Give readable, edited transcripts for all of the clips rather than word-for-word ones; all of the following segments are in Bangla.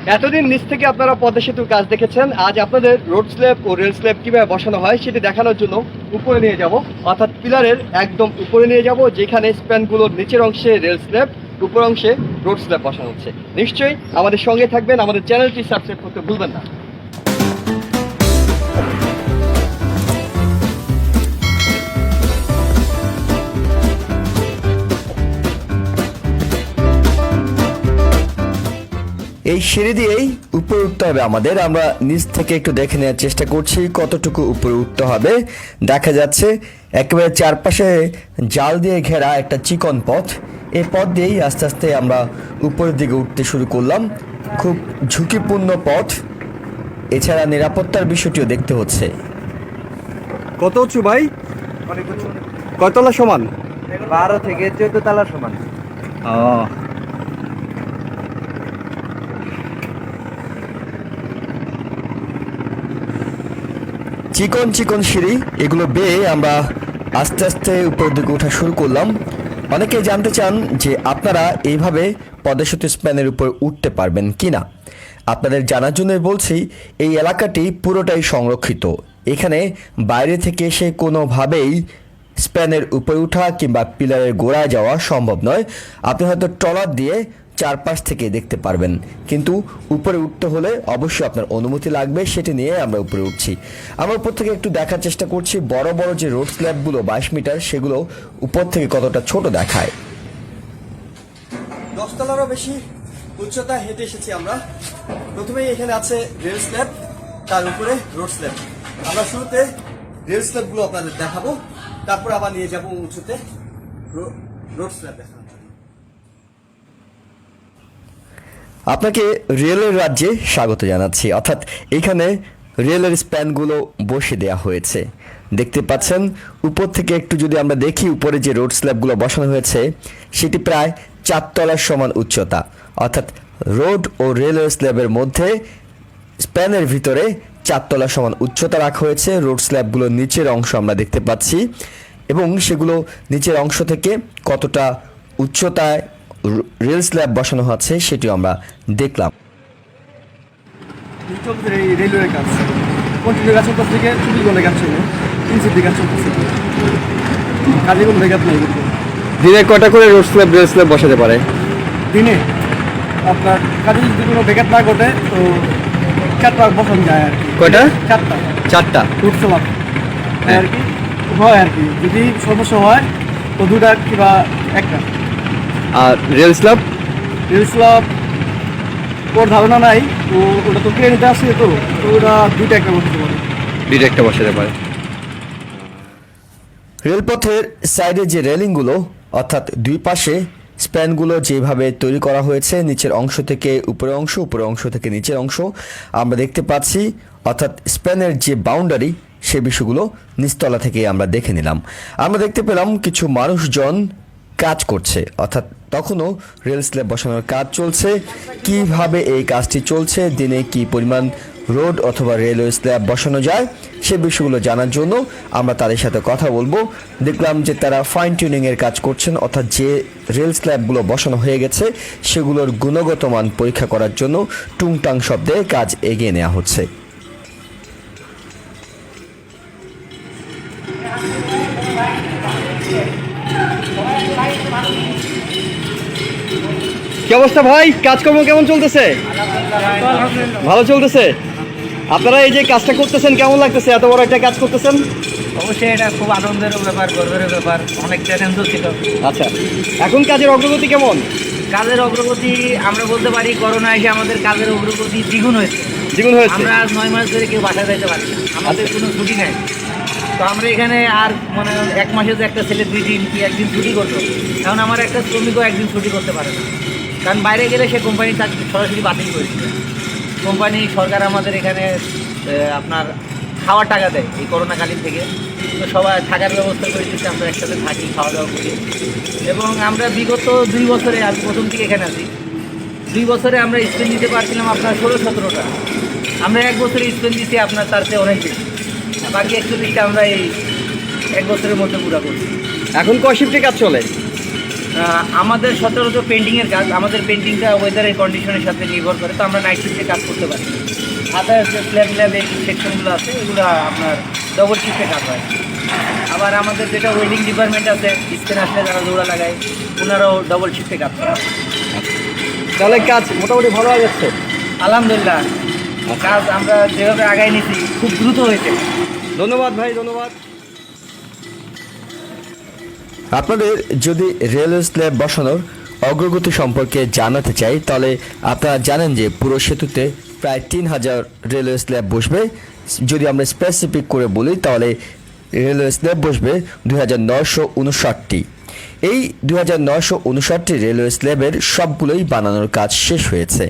এতদিন নিচ থেকে আপনারা পদ্মা সেতুর কাজ দেখেছেন, আজ আপনাদের রোড স্ল্যাব ও রেল স্ল্যাব কিভাবে বসানো হয় সেটি দেখানোর জন্য উপরে নিয়ে যাব, অর্থাৎ পিলারের একদম উপরে নিয়ে যাব, যেখানে স্প্যানগুলোর নিচের অংশে রেল স্ল্যাব, উপর অংশে রোড স্ল্যাব বসানো হচ্ছে। নিশ্চয়ই আমাদের সঙ্গে থাকবেন, আমাদের চ্যানেলটি সাবস্ক্রাইব করতে ভুলবেন না। এই সিঁড়ি দিয়েই উপরে উঠতে হবে আমাদের। আমরা নিচ থেকে একটু দেখে নেওয়ার চেষ্টা করছি কতটুকু উপরে উঠতে হবে। দেখা যাচ্ছে একেবারে চারপাশে জাল দিয়ে ঘেরা একটা চিকন পথ। এই পথ দিয়েই আস্তে আস্তে আমরা উপরের দিকে উঠতে শুরু করলাম। খুব ঝুঁকিপূর্ণ পথ, এছাড়া নিরাপত্তার বিষয়টিও দেখতে হচ্ছে। কত উঁচু ভাই? কয়তলা সমান? 12 থেকে 14 তলা সমান। চিকন চিকন সিঁড়ি, এগুলো বেয়ে আমরা আস্তে আস্তে উপরের দিকে ওঠা শুরু করলাম। অনেকেই জানতে চান যে আপনারা এইভাবে পদ্মা সেতু স্প্যানের উপর উঠতে পারবেন কিনা। আপনাদের জানার জন্যই বলছি, এই এলাকাটি পুরোটাই সংরক্ষিত। এখানে বাইরে থেকে এসে কোনোভাবেই স্প্যানের উপরে ওঠা কিংবা পিলারের গোড়ায় যাওয়া সম্ভব নয়। আপনি হয়তো ট্রলার দিয়ে চারপাশ থেকে দেখতে পারবেন, কিন্তু উপরে উঠতে হলে অবশ্যই আপনার অনুমতি লাগবে। সেটি নিয়ে আমরা উপরে উঠছি। আমরা উপর থেকে একটু দেখার চেষ্টা করছি বড় বড় যে রোড স্ল্যাবগুলো 22 মিটার, সেগুলো উপর থেকে কতটা ছোট দেখায়। 10 তলারও বেশি উচ্চতা হেঁটে এসেছি আমরা। প্রথমেই এখানে আছে রেল স্ল্যাব, তার উপরে রোড স্ল্যাব। আমরা শুরুতে রেল স্ল্যাবগুলো আপনাদের দেখাবো, তারপর আবার নিয়ে যাবো উঁচুতে রোড স্ল্যাব দেখানো। আপনাকে রেলের রাজ্যে স্বাগত জানাচ্ছি, অর্থাৎ এখানে রেলের স্প্যানগুলো বসে দেওয়া হয়েছে। দেখতে পাচ্ছেন উপর থেকে একটু যদি আমরা দেখি, উপরে যে রোড স্ল্যাবগুলো বসানো হয়েছে সেটি প্রায় 4 তলার সমান উচ্চতা, অর্থাৎ রোড ও রেলের স্ল্যাবের মধ্যে স্প্যানের ভিতরে 4 তলার সমান উচ্চতা রাখা হয়েছে। রোড স্ল্যাবগুলোর নিচের অংশ আমরা দেখতে পাচ্ছি, এবং সেগুলো নিচের অংশ থেকে কতটা উচ্চতায় রেল স্ল্যাব বসানো হচ্ছে সেটিও আমরা দেখলাম। রেলওয়ের কাজ কন্টিনিউ কাজ চলতেছে, থেকে 24 ঘন্টা কাজ চলে, 3 কাজ চলতেছে, কাজে কোনো ব্যাঘাত নেই। দিনে কয়টা করে রোড স্ল্যাব রেল স্ল্যাব বসাতে পারে? দিনে আপনার কাজে যদি কোনো ব্যাঘাত না ঘটে তো 4টা বসানো যায় আর কি। কয়টা? 4টা রোড স্ল্যাব আর কি হয় আর কি। যদি সমস্যা হয় তো 2টা কিংবা 1টা। আর রেল স্ল্যাব? রেল স্ল্যাব ওর ধারণা নাই, তো ওটা তো কিনে নিতে আসছে, তো ওটা 2টা 1টা বসাতে পারে। 2টা 1টা বসাতে পারে। রেলপথের সাইডে যে রেলিংগুলো, অর্থাৎ দুই পাশে স্প্যানগুলো যেভাবে তৈরি করা হয়েছে, নিচের অংশ থেকে উপরের অংশ, উপরের অংশ থেকে নিচের অংশ আমরা দেখতে পাচ্ছি, অর্থাৎ স্প্যানের যে বাউন্ডারি সে বিষয়গুলো নিচতলা থেকে আমরা দেখে নিলাম। আমরা দেখতে পেলাম কিছু মানুষজন কাজ করছে, অর্থাৎ তখনও রেল স্ল্যাব বসানোর কাজ চলছে। কিভাবে এই কাজটি চলছে, দিনে কি পরিমাণ রোড অথবা রেলওয়ে স্ল্যাব বসানো যায় সে বিষয়গুলো জানার জন্য আমরা তাদের সাথে কথা বলবো। দেখলাম যে তারা ফাইন টিউনিংয়ের কাজ করছেন, অর্থাৎ যে রেল স্ল্যাবগুলো বসানো হয়ে গেছে সেগুলোর গুণগত মান পরীক্ষা করার জন্য টুংটাং শব্দে কাজ এগিয়ে নেওয়া হচ্ছে। কি অবস্থা ভাই, কাজকর্ম কেমন চলতেছে? ভালো চলতেছে। আপনারা এই যে কাজটা করতেছেন কেমন লাগতেছে? এত বড় একটা কাজ করতেছেন। অবশ্যই এটা খুব আনন্দের ব্যাপার, গর্বের ব্যাপার, অনেক চ্যালেঞ্জ ছিল। আচ্ছা, এখন কাজের অগ্রগতি কেমন? কাজের অগ্রগতি আমরা বলতে পারি করোনা এসে আমাদের কাজের অগ্রগতি দ্বিগুণ হয়েছে। দ্বিগুণ হয়েছে। আমরা 9 মাস ধরে কেউ বাসায় যাইতে পারি না, আমাদের কোনো ছুটি নেই। তো আমরা এখানে আর মানে 1 মাসে তো একটা ছেলে 2 দিন কি 1 দিন ছুটি করতো, এখন আমার একটা শ্রমিকও 1 দিন ছুটি করতে পারে না, কারণ বাইরে গেলে সে কোম্পানি তাকে সরাসরি বাতিল করেছিল। কোম্পানি সরকার আমাদের এখানে আপনার খাওয়ার টাকা দেয় এই করোনাকালীন থেকে, তো সবাই থাকার ব্যবস্থা করে দিচ্ছে, আমরা একসাথে থাকি, খাওয়া দাওয়া করি। এবং আমরা বিগত 2 বছরে, আমি প্রথম থেকে এখানে আছি, 2 বছরে আমরা স্পেন্ড দিতে পারছিলাম আপনার 16-17টা। আমরা 1 বছরে স্পেন্ড দিচ্ছি আপনার তার চেয়ে অনেক বেশি, বাকি 41টা আমরা এই 1 বছরের মধ্যে পুরো করছি। এখন কয় শিফটে কাজ চলে? আমাদের সচরাচর পেন্টিংয়ের কাজ, আমাদের পেন্টিংটা ওয়েদারের কন্ডিশনের সাথে নির্ভর করে, তো আমরা নাইট শিফটে কাজ করতে পারি। আদার্স যে স্ল্যাব এই সেকশনগুলো আছে এগুলো আপনার ডবল শিফটে কাজ হয়। আবার আমাদের যেটা ওয়েল্ডিং ডিপার্টমেন্ট আছে, স্পেন আসলে যারা দৌড়া লাগায় ওনারাও ডবল শিফটে কাজ করে। তাহলে কাজ মোটামুটি ভালো হয়ে যাচ্ছে। আলহামদুলিল্লাহ, কাজ আমরা যেভাবে আগায় নিছি খুব দ্রুত হয়েছে। ধন্যবাদ ভাই, ধন্যবাদ। আপনাদের যদি রেলওয়ে স্ল্যাব বসানোর অগ্রগতি সম্পর্কে জানাতে চাই, তাহলে আপনারা জানেন যে পুরো সেতুতে প্রায় 3000 রেলওয়ে স্ল্যাব বসবে। যদি আমরা স্পেসিফিক করে বলি তাহলে রেলওয়ে স্ল্যাব বসবে 2959টি। এই 2959টি রেলওয়ে স্ল্যাবের সবগুলোই বানানোর কাজ শেষ হয়েছে,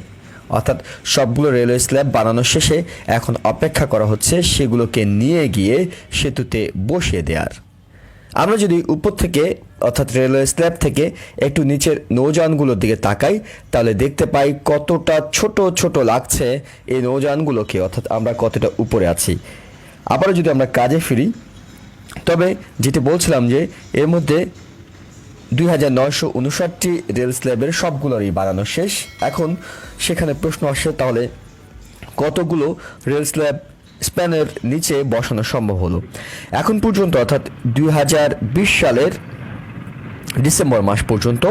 অর্থাৎ সবগুলো রেলওয়ে স্ল্যাব বানানো শেষে এখন অপেক্ষা করা হচ্ছে সেগুলোকে নিয়ে গিয়ে সেতুতে বসিয়ে দেওয়ার। আমরা যদি উপর থেকে অর্থাৎ রেলওয়ে স্ল্যাব থেকে একটু নিচের নৌযানগুলোর দিকে তাকাই, তাহলে দেখতে পাই কতটা ছোট ছোট লাগছে এই নৌযানগুলোকে, অর্থাৎ আমরা কতটা উপরে আছি। আবারও যদি আমরা কাজে ফিরি, তবে যেটি বলছিলাম যে এর মধ্যে 2959টি রেল স্ল্যাবের সবগুলোরই বানানো শেষ। এখন সেখানে প্রশ্ন আসে, তাহলে কতগুলো রেল স্ল্যাব স্প্যানের নিচে বসানো সম্ভব হলো? এখন পর্যন্ত অর্থাৎ 2020 সালের ডিসেম্বর মাস পর্যন্ত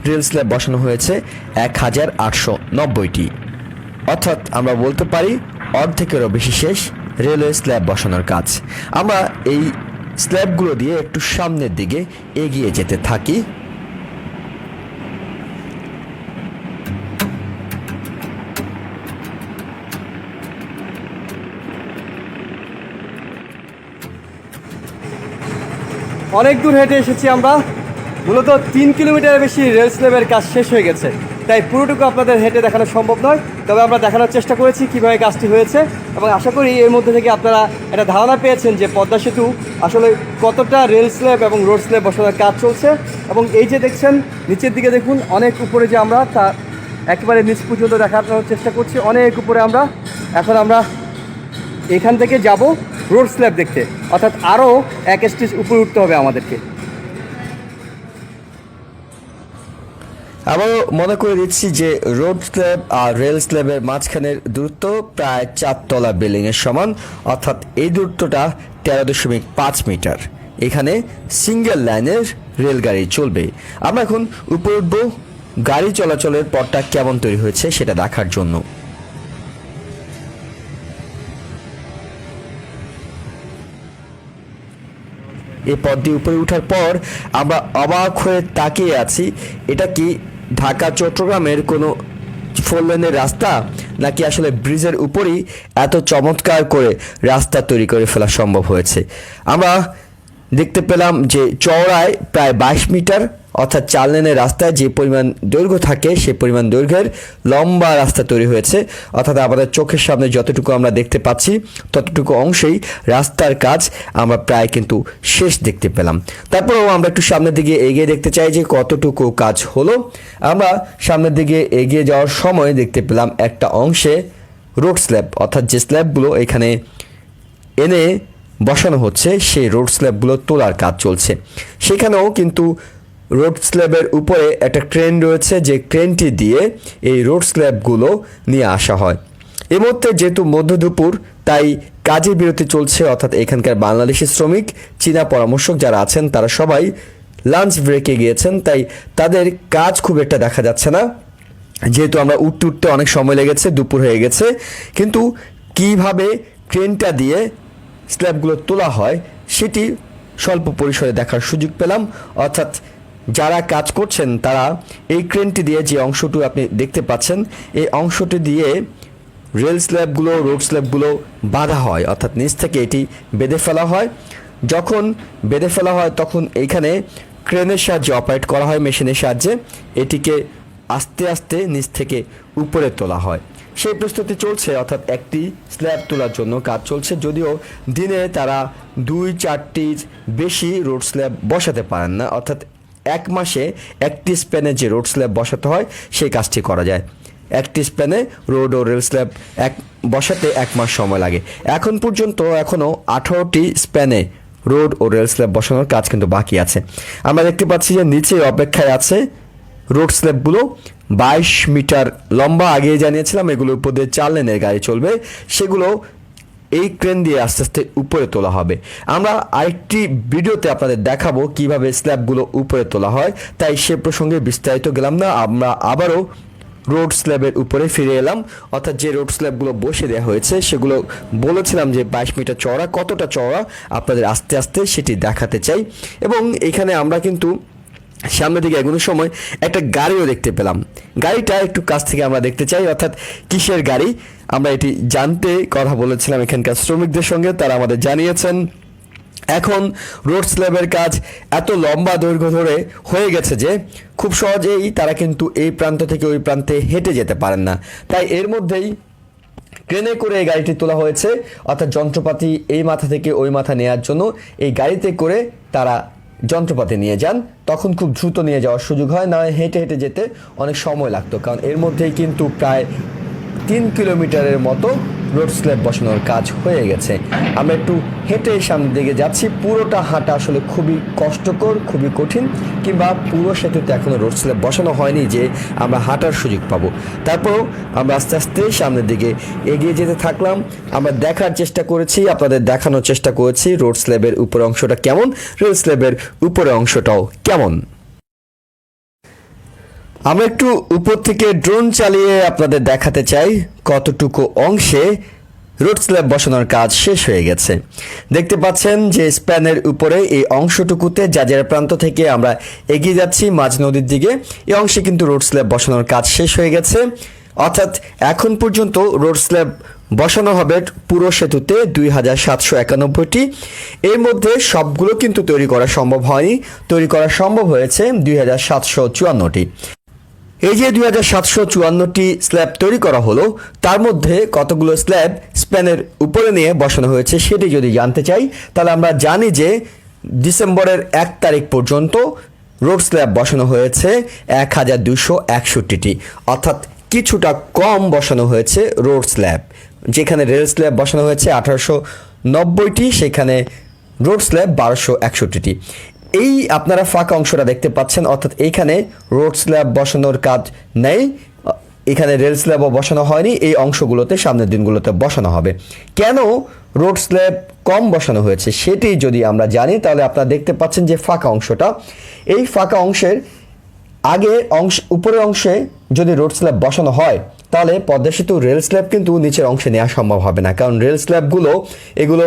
রেল স্ল্যাব বসানো হয়েছে 1890টি, অর্থাৎ আমরা বলতে পারি অর্ধেকেরও বেশি শেষ রেলওয়ে স্ল্যাব বসানোর কাজ। আমরা এই স্ল্যাবগুলো দিয়ে একটু সামনের দিকে এগিয়ে যেতে থাকি। অনেক দূর হেঁটে এসেছি আমরা, মূলত 3 কিলোমিটারের বেশি রেল স্ল্যাবের কাজ শেষ হয়ে গেছে, তাই পুরোটুকু আপনাদের হেঁটে দেখানো সম্ভব নয়। তবে আমরা দেখানোর চেষ্টা করেছি কীভাবে কাজটি হয়েছে, এবং আশা করি এর মধ্যে থেকে আপনারা একটা ধারণা পেয়েছেন যে পদ্মা সেতু আসলে কতটা রেল স্ল্যাব এবং রোড স্ল্যাব বসানোর কাজ চলছে। এবং এই যে দেখছেন নিচের দিকে দেখুন, অনেক উপরে যে আমরা তা একেবারে নিচ পর্যন্ত দেখানোর চেষ্টা করছি, অনেক উপরে আমরা। এখন আমরা এখান থেকে যাব রোড স্ল্যাব দেখতে, অর্থাৎ আরও এক স্টেজ উপরে উঠতে হবে আমাদেরকে। আবারও মনে করে দিচ্ছি যে রোড স্ল্যাব আর রেল স্ল্যাবের মাঝখানের দূরত্ব প্রায় 4 তলা বিল্ডিংয়ের সমান, অর্থাৎ এই দূরত্বটা 13.5 মিটার। এখানে সিঙ্গেল লাইনের রেলগাড়ি চলবে। আমরা এখন উপরে উঠব গাড়ি চলাচলের পথটা কেমন তৈরি হয়েছে সেটা দেখার জন্য। এই পথ দিয়ে উপরে ওঠার পর আমরা অবাক হয়ে তাকিয়ে আছি, এটা কি ঢাকা চট্টগ্রামের কোনো 4 লেনের রাস্তা, নাকি আসলে ব্রিজের উপরই এত চমৎকার করে রাস্তা তৈরি করে ফেলা সম্ভব হয়েছে। আমরা দেখতে পেলাম যে চওড়ায় প্রায় 22 মিটার, অর্থাৎ 4 লেনের রাস্তায় যে পরিমাণ দৈর্ঘ্য থাকে সেই পরিমাণ দৈর্ঘ্যের লম্বা রাস্তা তৈরি হয়েছে, অর্থাৎ আমাদের চোখের সামনে যতটুকু আমরা দেখতে পাচ্ছি ততটুকু অংশেই রাস্তার কাজ আমরা প্রায় কিন্তু শেষ দেখতে পেলাম। তারপরেও আমরা একটু সামনের দিকে এগিয়ে দেখতে চাই যে কতটুকু কাজ হলো। আমরা সামনের দিকে এগিয়ে যাওয়ার সময় দেখতে পেলাম একটা অংশে রোড স্ল্যাব, অর্থাৎ যে স্ল্যাবগুলো এখানে এনে বসানো হচ্ছে সেই রোড স্ল্যাবগুলো তোলার কাজ চলছে। সেখানেও কিন্তু রোড স্ল্যাবের উপরে একটা ক্রেন রয়েছে, যে ক্রেনটি দিয়ে এই রোড স্ল্যাবগুলো নিয়ে আসা হয়। এই মুহূর্তে যেহেতু মধ্য দুপুর, তাই কাজের বিরতি চলছে, অর্থাৎ এখানকার বাংলাদেশি শ্রমিক, চীনা পরামর্শক যারা আছেন তারা সবাই লাঞ্চ ব্রেকে গিয়েছেন, তাই তাদের কাজ খুব একটা দেখা যাচ্ছে না। যেহেতু আমরা উঠতে উঠতে অনেক সময় লেগেছে, দুপুর হয়ে গেছে, কিন্তু কিভাবে ক্রেনটা দিয়ে স্ল্যাবগুলো তোলা হয় সেটি স্বল্প পরিসরে দেখার সুযোগ পেলাম। অর্থাৎ যারা কাজ করছেন তারা এই ক্রেনটি দিয়ে, যে অংশটি আপনি দেখতে পাচ্ছেন, এই অংশটি দিয়ে রেল স্ল্যাবগুলো রোড স্ল্যাবগুলো বাঁধা হয়, অর্থাৎ নিচ থেকে এটি বেঁধে ফেলা হয়। যখন বেঁধে ফেলা হয় তখন এইখানে ক্রেনের সাহায্যে অপারেট করা হয়, মেশিনের সাহায্যে এটিকে আস্তে আস্তে নিচ থেকে উপরে তোলা হয়। সেই প্রস্তুতি চলছে, অর্থাৎ একটি স্ল্যাব তোলার জন্য কাজ চলছে। যদিও দিনে তারা 2-4টির বেশি রোড স্ল্যাব বসাতে পারেন না, অর্থাৎ 1 মাসে একটি স্প্যানে যে রোড স্ল্যাব বসাতে হয় সেই কাজটি করা যায়। একটি স্প্যানে রোড ও রেল স্ল্যাব বসাতে 1 মাস সময় লাগে। এখন পর্যন্ত এখনও 18টি স্প্যানে রোড ও রেল স্ল্যাব বসানোর কাজ কিন্তু বাকি আছে। আমরা দেখতে পাচ্ছি যে নিচে অপেক্ষায় আছে রোড স্ল্যাবগুলো 22 মিটার লম্বা। আগেই জানিয়েছিলাম এগুলোর উপর দিয়ে 4 লেনের গাড়ি চলবে, সেগুলো এই ক্রেন দিয়ে আস্তে আস্তে উপরে তোলা হবে। আমরা আরেকটি ভিডিওতে আপনাদের দেখাবো কিভাবে স্ল্যাবগুলো উপরে তোলা হয়, তাই সে প্রসঙ্গে বিস্তারিত গেলাম না। আমরা আবারও রোড স্ল্যাবের উপরে ফিরে এলাম, অর্থাৎ যে রোড স্ল্যাবগুলো বসে দেওয়া হয়েছে সেগুলো বলেছিলাম যে 22 মিটার চওড়া। কতটা চওড়া আপনাদের আস্তে আস্তে সেটি দেখাতে চাই। এবং এখানে আমরা কিন্তু সামনের দিকে এগোনোর সময় একটা গাড়িও দেখতে পেলাম। গাড়িটা একটু কাছ থেকে আমরা দেখতে চাই, অর্থাৎ কিসের গাড়ি আমরা এটি জানতে কথা বলেছিলাম এখানকার শ্রমিকদের সঙ্গে, তারা আমাদের জানিয়েছেন এখন রোড স্ল্যাবের কাজ এত লম্বা দৈর্ঘ্য ধরে হয়ে গেছে যে খুব সহজেই তারা কিন্তু এই প্রান্ত থেকে ওই প্রান্তে হেঁটে যেতে পারেন না, তাই এর মধ্যেই ট্রেনে করে এই গাড়িটি তোলা হয়েছে। অর্থাৎ যন্ত্রপাতি এই মাথা থেকে ওই মাথা নেওয়ার জন্য এই গাড়িতে করে তারা যন্ত্রপাতি নিয়ে যান, তখন খুব দ্রুত নিয়ে যাওয়ার সুযোগ হয়, না হেঁটে হেঁটে যেতে অনেক সময় লাগতো। কারণ এর মধ্যেই কিন্তু প্রায় 3 কিলোমিটারের মতো রোড স্ল্যাব বসানোর কাজ হয়ে গেছে। আমরা একটু হেঁটে সামনের দিকে যাচ্ছি। পুরোটা হাঁটা আসলে খুবই কষ্টকর, খুবই কঠিন, কিংবা পুরো সেতুতে এখনও রোড স্ল্যাব বসানো হয়নি যে আমরা হাঁটার সুযোগ পাবো। তারপরও আমরা আস্তে আস্তে সামনের দিকে এগিয়ে যেতে থাকলাম। আমরা দেখার চেষ্টা করেছি, আপনাদের দেখানোর চেষ্টা করেছি রোড স্ল্যাবের উপরের অংশটা কেমন, রেল স্ল্যাবের উপরের অংশটাও কেমন। আমরা একটু উপর থেকে ড্রোন চালিয়ে আপনাদের দেখাতে চাই কতটুকু অংশে রোড স্ল্যাব বসানোর কাজ শেষ হয়ে গেছে। দেখতে পাচ্ছেন যে স্প্যানের উপরে এই অংশটুকুতে জাজিরা প্রান্ত থেকে আমরা এগিয়ে যাচ্ছি মাঝ নদীর দিকে। এই অংশে কিন্তু রোড স্ল্যাব বসানোর কাজ শেষ হয়ে গেছে, অর্থাৎ এখন পর্যন্ত রোড স্ল্যাব বসানো হবে পুরো সেতুতে 2791টি। এর মধ্যে সবগুলো কিন্তু তৈরি করা সম্ভব হয়নি, তৈরি করা সম্ভব হয়েছে 2754টি। এই যে 2754টি স্ল্যাব তৈরি করা হলো, তার মধ্যে কতগুলো স্ল্যাব স্প্যানের উপরে নিয়ে বসানো হয়েছে সেটি যদি জানতে চাই, তাহলে আমরা জানি যে ডিসেম্বরের 1 তারিখ পর্যন্ত রোড স্ল্যাব বসানো হয়েছে 1261টি, অর্থাৎ কিছুটা কম বসানো হয়েছে রোড স্ল্যাব। যেখানে রেল স্ল্যাব বসানো হয়েছে 1890টি, সেখানে রোড স্ল্যাব 1261টি। এই আপনারা ফাঁকা অংশটা দেখতে পাচ্ছেন, অর্থাৎ এইখানে রোড স্ল্যাব বসানোর কাজ নেই, এখানে রেল স্ল্যাবও বসানো হয়নি। এই অংশগুলোতে সামনের দিনগুলোতে বসানো হবে। কেন রোড স্ল্যাব কম বসানো হয়েছে সেটি যদি আমরা জানি, তাহলে আপনারা দেখতে পাচ্ছেন যে ফাঁকা অংশটা, এই ফাঁকা অংশের আগে উপরের অংশে যদি রোড স্ল্যাব বসানো হয় তাহলে পদ্মা সেতু রেল স্ল্যাব কিন্তু নিচের অংশে নেওয়া সম্ভব হবে না, কারণ রেল স্ল্যাবগুলো এগুলো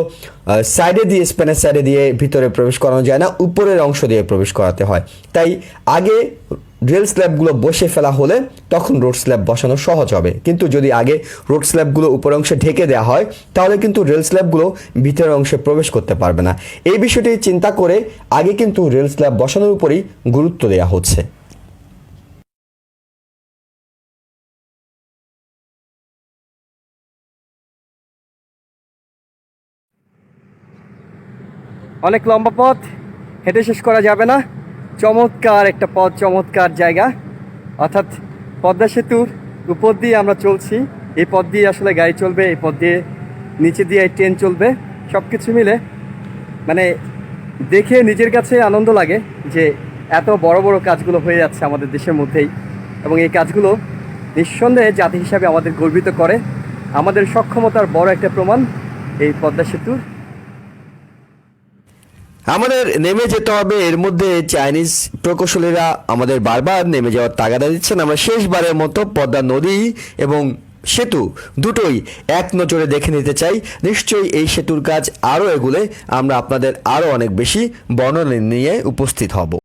সাইডে দিয়ে, স্প্যানের সাইডে দিয়ে ভিতরে প্রবেশ করানো যায় না, উপরের অংশ দিয়ে প্রবেশ করাতে হয়। তাই আগে রেল স্ল্যাবগুলো বসে ফেলা হলে তখন রোড স্ল্যাব বসানো সহজ হবে, কিন্তু যদি আগে রোড স্ল্যাবগুলো উপরের অংশে ঢেকে দেওয়া হয় তাহলে কিন্তু রেল স্ল্যাবগুলো ভিতরের অংশে প্রবেশ করতে পারবে না। এই বিষয়টি চিন্তা করে আগে কিন্তু রেল স্ল্যাব বসানোর উপরই গুরুত্ব দেওয়া হচ্ছে। অনেক লম্বা পথ, হেঁটে শেষ করা যাবে না। চমৎকার একটা পথ, চমৎকার জায়গা। অর্থাৎ পদ্মা সেতুর উপর দিয়ে আমরা চলছি, এই পথ দিয়ে আসলে গাড়ি চলবে, এই পথ দিয়ে নিচে দিয়ে ট্রেন চলবে। সব কিছু মিলে মানে দেখে নিজের কাছে আনন্দ লাগে যে এত বড় বড় কাজগুলো হয়ে যাচ্ছে আমাদের দেশের মধ্যেই, এবং এই কাজগুলো নিঃসন্দেহে জাতি হিসাবে আমাদের গর্বিত করে। আমাদের সক্ষমতার বড় একটা প্রমাণ এই পদ্মা সেতু। আমাদের নেমে যেতে হবে, এর মধ্যে চাইনিজ প্রকৌশলীরা আমাদের বারবার নেমে যাওয়ার তাগাদা দিচ্ছেন। আমরা শেষবারের মতো পদ্মা নদী এবং সেতু দুটোই এক নজরে দেখে নিতে চাই। নিশ্চয়ই এই সেতুর কাজ আরও এগুলে আমরা আপনাদের আরও অনেক বেশি বর্ণনা নিয়ে উপস্থিত হব।